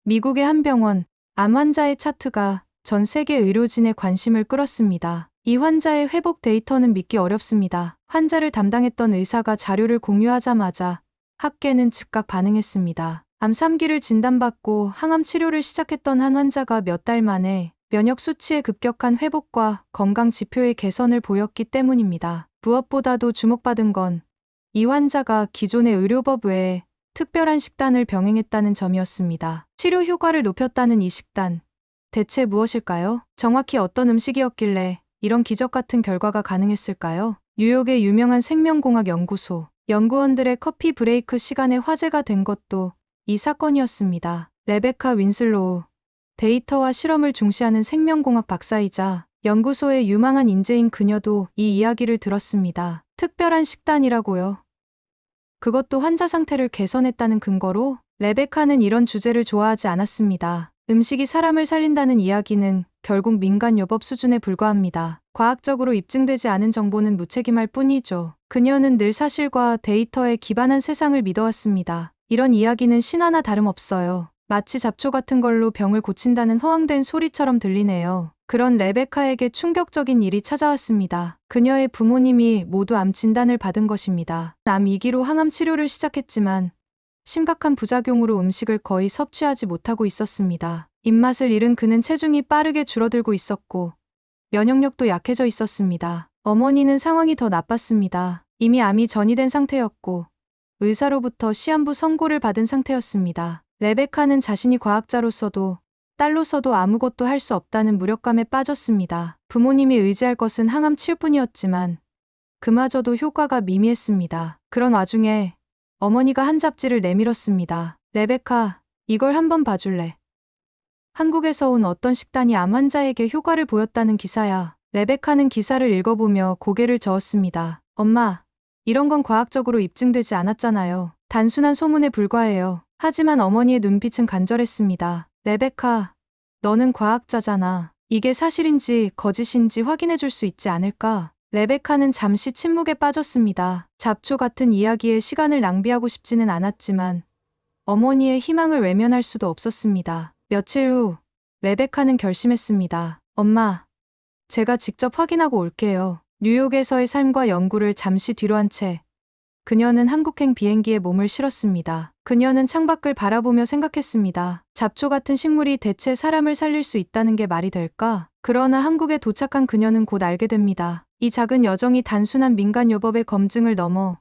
미국의 한 병원, 암 환자의 차트가 전 세계 의료진의 관심을 끌었습니다. 이 환자의 회복 데이터는 믿기 어렵습니다. 환자를 담당했던 의사가 자료를 공유하자마자 학계는 즉각 반응했습니다. 암 3기를 진단받고 항암 치료를 시작했던 한 환자가 몇 달 만에 면역 수치의 급격한 회복과 건강 지표의 개선을 보였기 때문입니다. 무엇보다도 주목받은 건 이 환자가 기존의 의료법 외에 특별한 식단을 병행했다는 점이었습니다. 치료 효과를 높였다는 이 식단, 대체 무엇일까요? 정확히 어떤 음식이었길래 이런 기적 같은 결과가 가능했을까요? 뉴욕의 유명한 생명공학 연구소, 연구원들의 커피 브레이크 시간에 화제가 된 것도 이 사건이었습니다. 레베카 윈슬로우, 데이터와 실험을 중시하는 생명공학 박사이자 연구소의 유망한 인재인 그녀도 이 이야기를 들었습니다. 특별한 식단이라고요. 그것도 환자 상태를 개선했다는 근거로? 레베카는 이런 주제를 좋아하지 않았습니다. 음식이 사람을 살린다는 이야기는 결국 민간요법 수준에 불과합니다. 과학적으로 입증되지 않은 정보는 무책임할 뿐이죠. 그녀는 늘 사실과 데이터에 기반한 세상을 믿어왔습니다. 이런 이야기는 신화나 다름없어요. 마치 잡초 같은 걸로 병을 고친다는 허황된 소리처럼 들리네요. 그런 레베카에게 충격적인 일이 찾아왔습니다. 그녀의 부모님이 모두 암 진단을 받은 것입니다. 암 2기로 항암 치료를 시작했지만 심각한 부작용으로 음식을 거의 섭취하지 못하고 있었습니다. 입맛을 잃은 그는 체중이 빠르게 줄어들고 있었고 면역력도 약해져 있었습니다. 어머니는 상황이 더 나빴습니다. 이미 암이 전이된 상태였고 의사로부터 시한부 선고를 받은 상태였습니다. 레베카는 자신이 과학자로서도 딸로서도 아무것도 할 수 없다는 무력감에 빠졌습니다. 부모님이 의지할 것은 항암 치료뿐이었지만 그마저도 효과가 미미했습니다. 그런 와중에 어머니가 한 잡지를 내밀었습니다. 레베카, 이걸 한번 봐줄래? 한국에서 온 어떤 식단이 암 환자에게 효과를 보였다는 기사야. 레베카는 기사를 읽어보며 고개를 저었습니다. 엄마, 이런 건 과학적으로 입증되지 않았잖아요. 단순한 소문에 불과해요. 하지만 어머니의 눈빛은 간절했습니다. 레베카, 너는 과학자잖아. 이게 사실인지 거짓인지 확인해 줄 수 있지 않을까? 레베카는 잠시 침묵에 빠졌습니다. 잡초 같은 이야기에 시간을 낭비하고 싶지는 않았지만 어머니의 희망을 외면할 수도 없었습니다. 며칠 후 레베카는 결심했습니다. 엄마, 제가 직접 확인하고 올게요. 뉴욕에서의 삶과 연구를 잠시 뒤로 한 채 그녀는 한국행 비행기에 몸을 실었습니다. 그녀는 창밖을 바라보며 생각했습니다. 잡초 같은 식물이 대체 사람을 살릴 수 있다는 게 말이 될까? 그러나 한국에 도착한 그녀는 곧 알게 됩니다. 이 작은 여정이 단순한 민간요법의 검증을 넘어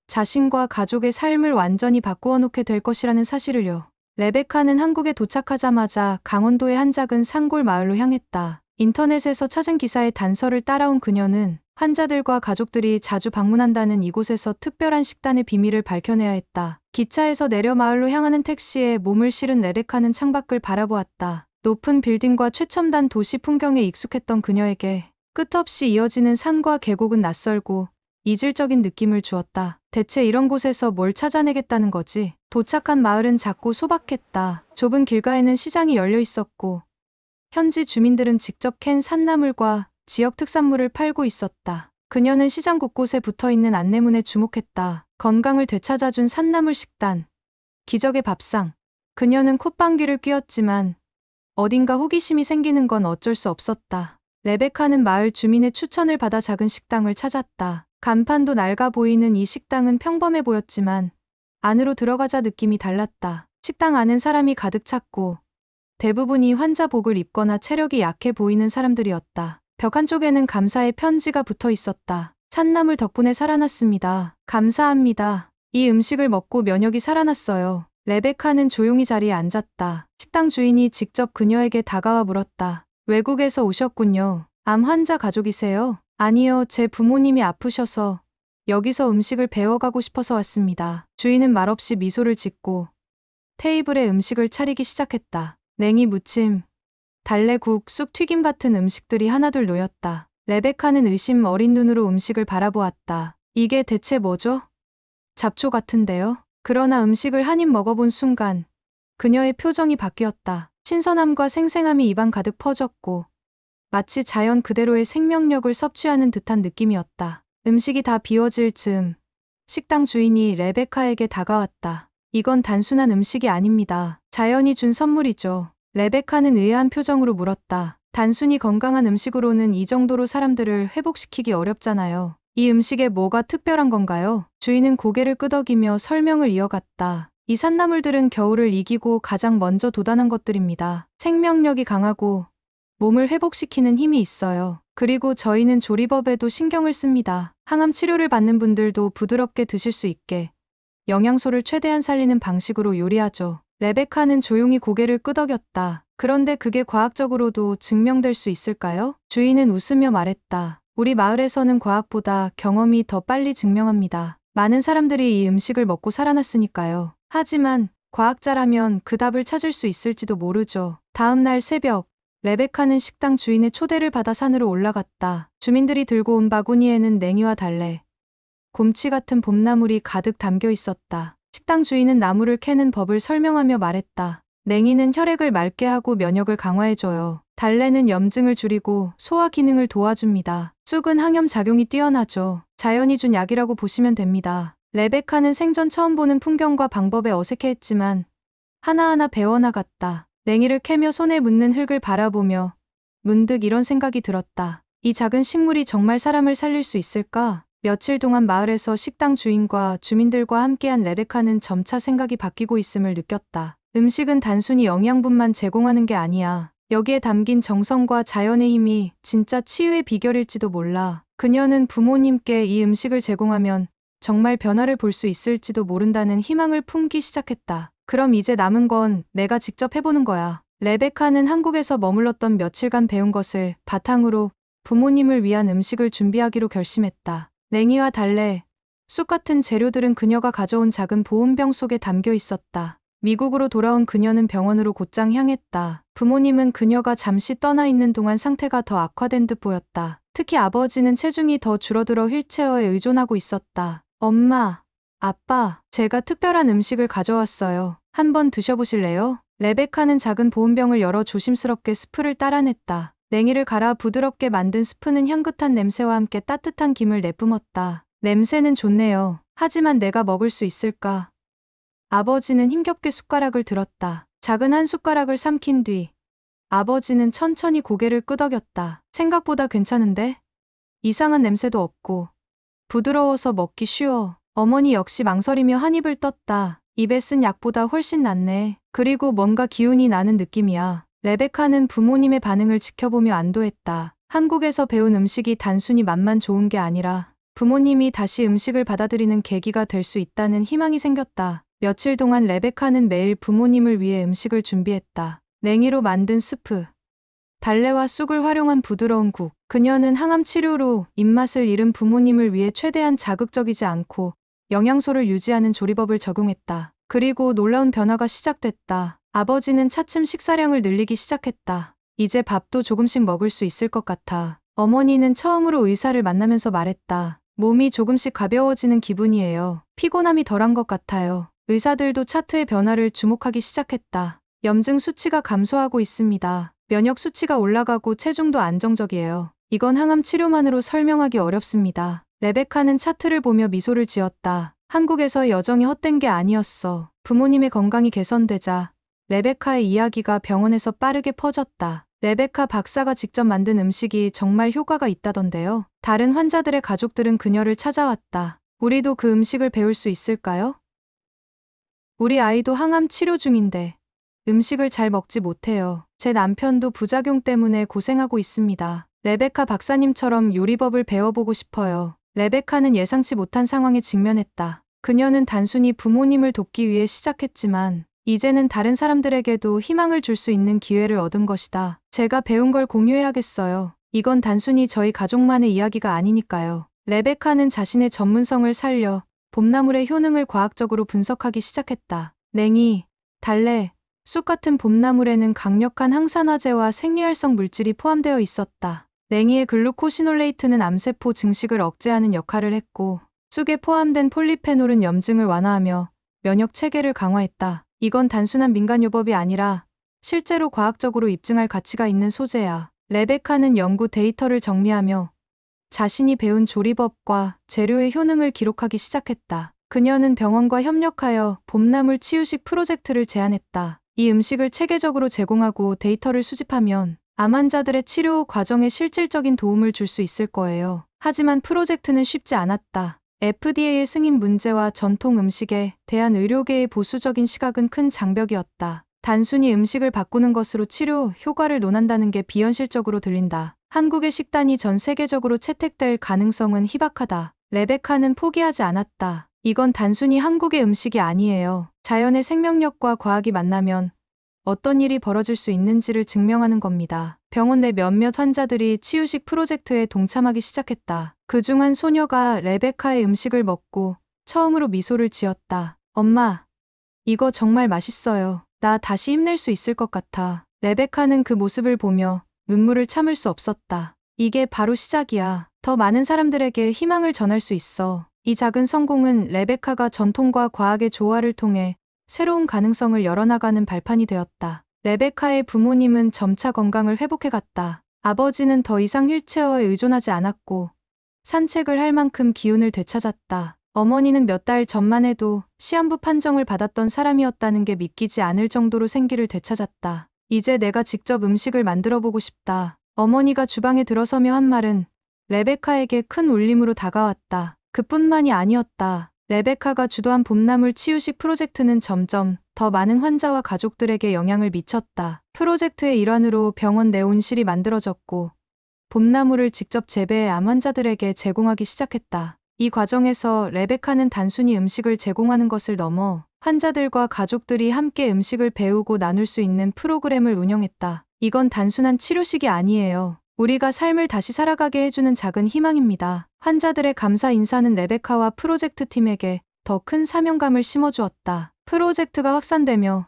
자신과 가족의 삶을 완전히 바꾸어 놓게 될 것이라는 사실을요. 레베카는 한국에 도착하자마자 강원도의 한 작은 산골 마을로 향했다. 인터넷에서 찾은 기사의 단서를 따라온 그녀는 환자들과 가족들이 자주 방문한다는 이곳에서 특별한 식단의 비밀을 밝혀내야 했다. 기차에서 내려 마을로 향하는 택시에 몸을 실은 레베카는 창밖을 바라보았다. 높은 빌딩과 최첨단 도시 풍경에 익숙했던 그녀에게 끝없이 이어지는 산과 계곡은 낯설고 이질적인 느낌을 주었다. 대체 이런 곳에서 뭘 찾아내겠다는 거지? 도착한 마을은 작고 소박했다. 좁은 길가에는 시장이 열려 있었고 현지 주민들은 직접 캔 산나물과 지역 특산물을 팔고 있었다. 그녀는 시장 곳곳에 붙어있는 안내문에 주목했다. 건강을 되찾아준 산나물 식단, 기적의 밥상. 그녀는 콧방귀를 뀌었지만 어딘가 호기심이 생기는 건 어쩔 수 없었다. 레베카는 마을 주민의 추천을 받아 작은 식당을 찾았다. 간판도 낡아 보이는 이 식당은 평범해 보였지만 안으로 들어가자 느낌이 달랐다. 식당 안은 사람이 가득 찼고 대부분이 환자복을 입거나 체력이 약해 보이는 사람들이었다. 벽 한쪽에는 감사의 편지가 붙어 있었다. 산나물 덕분에 살아났습니다. 감사합니다. 이 음식을 먹고 면역이 살아났어요. 레베카는 조용히 자리에 앉았다. 식당 주인이 직접 그녀에게 다가와 물었다. 외국에서 오셨군요. 암 환자 가족이세요? 아니요, 제 부모님이 아프셔서 여기서 음식을 배워가고 싶어서 왔습니다. 주인은 말없이 미소를 짓고 테이블에 음식을 차리기 시작했다. 냉이 무침, 달래국, 쑥 튀김 같은 음식들이 하나둘 놓였다. 레베카는 의심 어린 눈으로 음식을 바라보았다. 이게 대체 뭐죠? 잡초 같은데요? 그러나 음식을 한 입 먹어본 순간 그녀의 표정이 바뀌었다. 신선함과 생생함이 입안 가득 퍼졌고 마치 자연 그대로의 생명력을 섭취하는 듯한 느낌이었다. 음식이 다 비워질 즈음 식당 주인이 레베카에게 다가왔다. 이건 단순한 음식이 아닙니다. 자연이 준 선물이죠. 레베카는 의아한 표정으로 물었다. 단순히 건강한 음식으로는 이 정도로 사람들을 회복시키기 어렵잖아요. 이 음식에 뭐가 특별한 건가요? 주인은 고개를 끄덕이며 설명을 이어갔다. 이 산나물들은 겨울을 이기고 가장 먼저 도단한 것들입니다. 생명력이 강하고 몸을 회복시키는 힘이 있어요. 그리고 저희는 조리법에도 신경을 씁니다. 항암 치료를 받는 분들도 부드럽게 드실 수 있게 영양소를 최대한 살리는 방식으로 요리하죠. 레베카는 조용히 고개를 끄덕였다. 그런데 그게 과학적으로도 증명될 수 있을까요? 주인은 웃으며 말했다. 우리 마을에서는 과학보다 경험이 더 빨리 증명합니다. 많은 사람들이 이 음식을 먹고 살아났으니까요. 하지만 과학자라면 그 답을 찾을 수 있을지도 모르죠. 다음 날 새벽, 레베카는 식당 주인의 초대를 받아 산으로 올라갔다. 주민들이 들고 온 바구니에는 냉이와 달래, 곰치 같은 봄나물이 가득 담겨 있었다. 식당 주인은 나물을 캐는 법을 설명하며 말했다. 냉이는 혈액을 맑게 하고 면역을 강화해줘요. 달래는 염증을 줄이고 소화 기능을 도와줍니다. 쑥은 항염 작용이 뛰어나죠. 자연이 준 약이라고 보시면 됩니다. 레베카는 생전 처음 보는 풍경과 방법에 어색해했지만 하나하나 배워나갔다. 냉이를 캐며 손에 묻는 흙을 바라보며 문득 이런 생각이 들었다. 이 작은 식물이 정말 사람을 살릴 수 있을까? 며칠 동안 마을에서 식당 주인과 주민들과 함께한 레베카는 점차 생각이 바뀌고 있음을 느꼈다. 음식은 단순히 영양분만 제공하는 게 아니야. 여기에 담긴 정성과 자연의 힘이 진짜 치유의 비결일지도 몰라. 그녀는 부모님께 이 음식을 제공하면 정말 변화를 볼 수 있을지도 모른다는 희망을 품기 시작했다. 그럼 이제 남은 건 내가 직접 해보는 거야. 레베카는 한국에서 머물렀던 며칠간 배운 것을 바탕으로 부모님을 위한 음식을 준비하기로 결심했다. 냉이와 달래, 쑥 같은 재료들은 그녀가 가져온 작은 보온병 속에 담겨 있었다. 미국으로 돌아온 그녀는 병원으로 곧장 향했다. 부모님은 그녀가 잠시 떠나 있는 동안 상태가 더 악화된 듯 보였다. 특히 아버지는 체중이 더 줄어들어 휠체어에 의존하고 있었다. 엄마, 아빠, 제가 특별한 음식을 가져왔어요. 한번 드셔보실래요? 레베카는 작은 보온병을 열어 조심스럽게 스프를 따라냈다. 냉이를 갈아 부드럽게 만든 스프는 향긋한 냄새와 함께 따뜻한 김을 내뿜었다. 냄새는 좋네요. 하지만 내가 먹을 수 있을까? 아버지는 힘겹게 숟가락을 들었다. 작은 한 숟가락을 삼킨 뒤 아버지는 천천히 고개를 끄덕였다. 생각보다 괜찮은데? 이상한 냄새도 없고 부드러워서 먹기 쉬워. 어머니 역시 망설이며 한 입을 떴다. 입에 쓴 약보다 훨씬 낫네. 그리고 뭔가 기운이 나는 느낌이야. 레베카는 부모님의 반응을 지켜보며 안도했다. 한국에서 배운 음식이 단순히 맛만 좋은 게 아니라 부모님이 다시 음식을 받아들이는 계기가 될 수 있다는 희망이 생겼다. 며칠 동안 레베카는 매일 부모님을 위해 음식을 준비했다. 냉이로 만든 스프, 달래와 쑥을 활용한 부드러운 국. 그녀는 항암 치료로 입맛을 잃은 부모님을 위해 최대한 자극적이지 않고 영양소를 유지하는 조리법을 적용했다. 그리고 놀라운 변화가 시작됐다. 아버지는 차츰 식사량을 늘리기 시작했다. 이제 밥도 조금씩 먹을 수 있을 것 같아. 어머니는 처음으로 의사를 만나면서 말했다. 몸이 조금씩 가벼워지는 기분이에요. 피곤함이 덜한 것 같아요. 의사들도 차트의 변화를 주목하기 시작했다. 염증 수치가 감소하고 있습니다. 면역 수치가 올라가고 체중도 안정적이에요. 이건 항암 치료만으로 설명하기 어렵습니다. 레베카는 차트를 보며 미소를 지었다. 한국에서 여정이 헛된 게 아니었어. 부모님의 건강이 개선되자 레베카의 이야기가 병원에서 빠르게 퍼졌다. 레베카 박사가 직접 만든 음식이 정말 효과가 있다던데요. 다른 환자들의 가족들은 그녀를 찾아왔다. 우리도 그 음식을 배울 수 있을까요? 우리 아이도 항암 치료 중인데 음식을 잘 먹지 못해요. 제 남편도 부작용 때문에 고생하고 있습니다. 레베카 박사님처럼 요리법을 배워보고 싶어요. 레베카는 예상치 못한 상황에 직면했다. 그녀는 단순히 부모님을 돕기 위해 시작했지만 이제는 다른 사람들에게도 희망을 줄 수 있는 기회를 얻은 것이다. 제가 배운 걸 공유해야겠어요. 이건 단순히 저희 가족만의 이야기가 아니니까요. 레베카는 자신의 전문성을 살려 봄나물의 효능을 과학적으로 분석하기 시작했다. 냉이, 달래, 쑥 같은 봄나물에는 강력한 항산화제와 생리활성 물질이 포함되어 있었다. 냉이의 글루코시놀레이트는 암세포 증식을 억제하는 역할을 했고 쑥에 포함된 폴리페놀은 염증을 완화하며 면역 체계를 강화했다. 이건 단순한 민간요법이 아니라 실제로 과학적으로 입증할 가치가 있는 소재야. 레베카는 연구 데이터를 정리하며 자신이 배운 조리법과 재료의 효능을 기록하기 시작했다. 그녀는 병원과 협력하여 봄나물 치유식 프로젝트를 제안했다. 이 음식을 체계적으로 제공하고 데이터를 수집하면 암 환자들의 치료 과정에 실질적인 도움을 줄 수 있을 거예요. 하지만 프로젝트는 쉽지 않았다. FDA의 승인 문제와 전통 음식에 대한 의료계의 보수적인 시각은 큰 장벽이었다. 단순히 음식을 바꾸는 것으로 치료 효과를 논한다는 게 비현실적으로 들린다. 한국의 식단이 전 세계적으로 채택될 가능성은 희박하다. 레베카는 포기하지 않았다. 이건 단순히 한국의 음식이 아니에요. 자연의 생명력과 과학이 만나면 어떤 일이 벌어질 수 있는지를 증명하는 겁니다. 병원 내 몇몇 환자들이 치유식 프로젝트에 동참하기 시작했다. 그중 한 소녀가 레베카의 음식을 먹고 처음으로 미소를 지었다. 엄마, 이거 정말 맛있어요. 나 다시 힘낼 수 있을 것 같아. 레베카는 그 모습을 보며 눈물을 참을 수 없었다. 이게 바로 시작이야. 더 많은 사람들에게 희망을 전할 수 있어. 이 작은 성공은 레베카가 전통과 과학의 조화를 통해 새로운 가능성을 열어나가는 발판이 되었다. 레베카의 부모님은 점차 건강을 회복해갔다. 아버지는 더 이상 휠체어에 의존하지 않았고 산책을 할 만큼 기운을 되찾았다. 어머니는 몇 달 전만 해도 시한부 판정을 받았던 사람이었다는 게 믿기지 않을 정도로 생기를 되찾았다. 이제 내가 직접 음식을 만들어보고 싶다. 어머니가 주방에 들어서며 한 말은 레베카에게 큰 울림으로 다가왔다. 그뿐만이 아니었다. 레베카가 주도한 봄나물 치유식 프로젝트는 점점 더 많은 환자와 가족들에게 영향을 미쳤다. 프로젝트의 일환으로 병원 내 온실이 만들어졌고 봄나물을 직접 재배해 암 환자들에게 제공하기 시작했다. 이 과정에서 레베카는 단순히 음식을 제공하는 것을 넘어 환자들과 가족들이 함께 음식을 배우고 나눌 수 있는 프로그램을 운영했다. 이건 단순한 치료식이 아니에요. 우리가 삶을 다시 살아가게 해주는 작은 희망입니다. 환자들의 감사 인사는 레베카와 프로젝트 팀에게 더 큰 사명감을 심어주었다. 프로젝트가 확산되며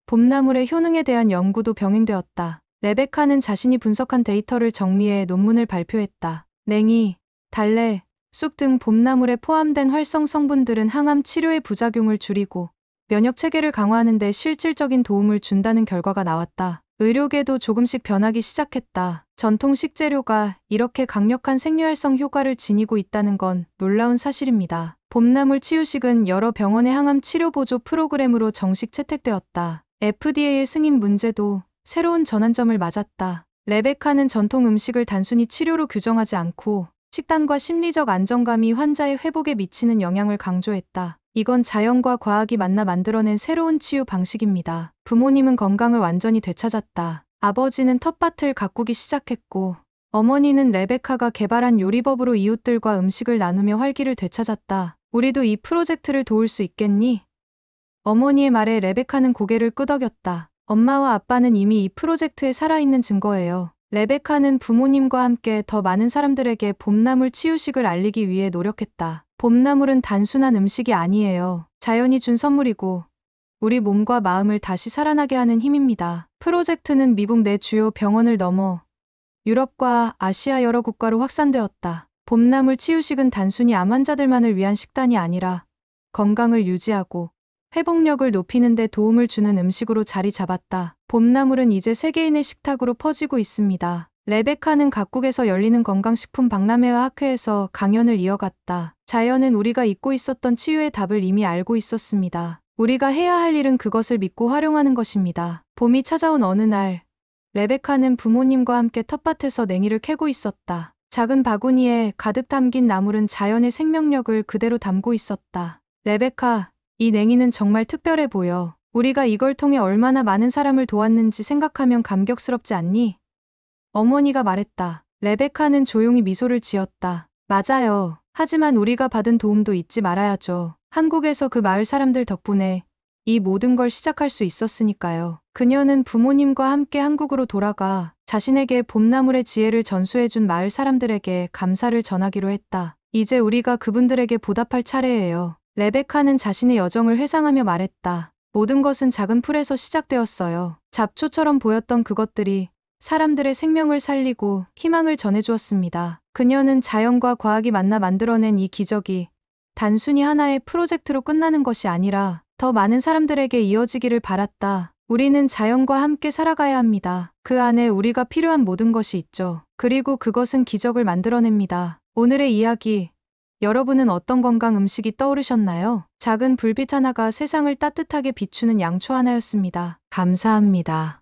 봄나물의 효능에 대한 연구도 병행되었다. 레베카는 자신이 분석한 데이터를 정리해 논문을 발표했다. 냉이, 달래, 쑥 등 봄나물에 포함된 활성 성분들은 항암 치료의 부작용을 줄이고 면역 체계를 강화하는 데 실질적인 도움을 준다는 결과가 나왔다. 의료계도 조금씩 변하기 시작했다. 전통 식재료가 이렇게 강력한 생리활성 효과를 지니고 있다는 건 놀라운 사실입니다. 봄나물 치유식은 여러 병원의 항암 치료 보조 프로그램으로 정식 채택되었다. FDA의 승인 문제도 새로운 전환점을 맞았다. 레베카는 전통 음식을 단순히 치료로 규정하지 않고 식단과 심리적 안정감이 환자의 회복에 미치는 영향을 강조했다. 이건 자연과 과학이 만나 만들어낸 새로운 치유 방식입니다. 부모님은 건강을 완전히 되찾았다. 아버지는 텃밭을 가꾸기 시작했고 어머니는 레베카가 개발한 요리법으로 이웃들과 음식을 나누며 활기를 되찾았다. 우리도 이 프로젝트를 도울 수 있겠니? 어머니의 말에 레베카는 고개를 끄덕였다. 엄마와 아빠는 이미 이 프로젝트에 살아있는 증거예요. 레베카는 부모님과 함께 더 많은 사람들에게 봄나물 치유식을 알리기 위해 노력했다. 봄나물은 단순한 음식이 아니에요. 자연이 준 선물이고 우리 몸과 마음을 다시 살아나게 하는 힘입니다. 프로젝트는 미국 내 주요 병원을 넘어 유럽과 아시아 여러 국가로 확산되었다. 봄나물 치유식은 단순히 암 환자들만을 위한 식단이 아니라 건강을 유지하고 회복력을 높이는 데 도움을 주는 음식으로 자리 잡았다. 봄나물은 이제 세계인의 식탁으로 퍼지고 있습니다. 레베카는 각국에서 열리는 건강식품 박람회와 학회에서 강연을 이어갔다. 자연은 우리가 잊고 있었던 치유의 답을 이미 알고 있었습니다. 우리가 해야 할 일은 그것을 믿고 활용하는 것입니다. 봄이 찾아온 어느 날, 레베카는 부모님과 함께 텃밭에서 냉이를 캐고 있었다. 작은 바구니에 가득 담긴 나물은 자연의 생명력을 그대로 담고 있었다. 레베카, 이 냉이는 정말 특별해 보여. 우리가 이걸 통해 얼마나 많은 사람을 도왔는지 생각하면 감격스럽지 않니? 어머니가 말했다. 레베카는 조용히 미소를 지었다. 맞아요. 하지만 우리가 받은 도움도 잊지 말아야죠. 한국에서 그 마을 사람들 덕분에 이 모든 걸 시작할 수 있었으니까요. 그녀는 부모님과 함께 한국으로 돌아가 자신에게 봄나물의 지혜를 전수해준 마을 사람들에게 감사를 전하기로 했다. 이제 우리가 그분들에게 보답할 차례예요. 레베카는 자신의 여정을 회상하며 말했다. 모든 것은 작은 풀에서 시작되었어요. 잡초처럼 보였던 그것들이 사람들의 생명을 살리고 희망을 전해주었습니다. 그녀는 자연과 과학이 만나 만들어낸 이 기적이 단순히 하나의 프로젝트로 끝나는 것이 아니라 더 많은 사람들에게 이어지기를 바랐다. 우리는 자연과 함께 살아가야 합니다. 그 안에 우리가 필요한 모든 것이 있죠. 그리고 그것은 기적을 만들어냅니다. 오늘의 이야기, 여러분은 어떤 건강 음식이 떠오르셨나요? 작은 불빛 하나가 세상을 따뜻하게 비추는 양초 하나였습니다. 감사합니다.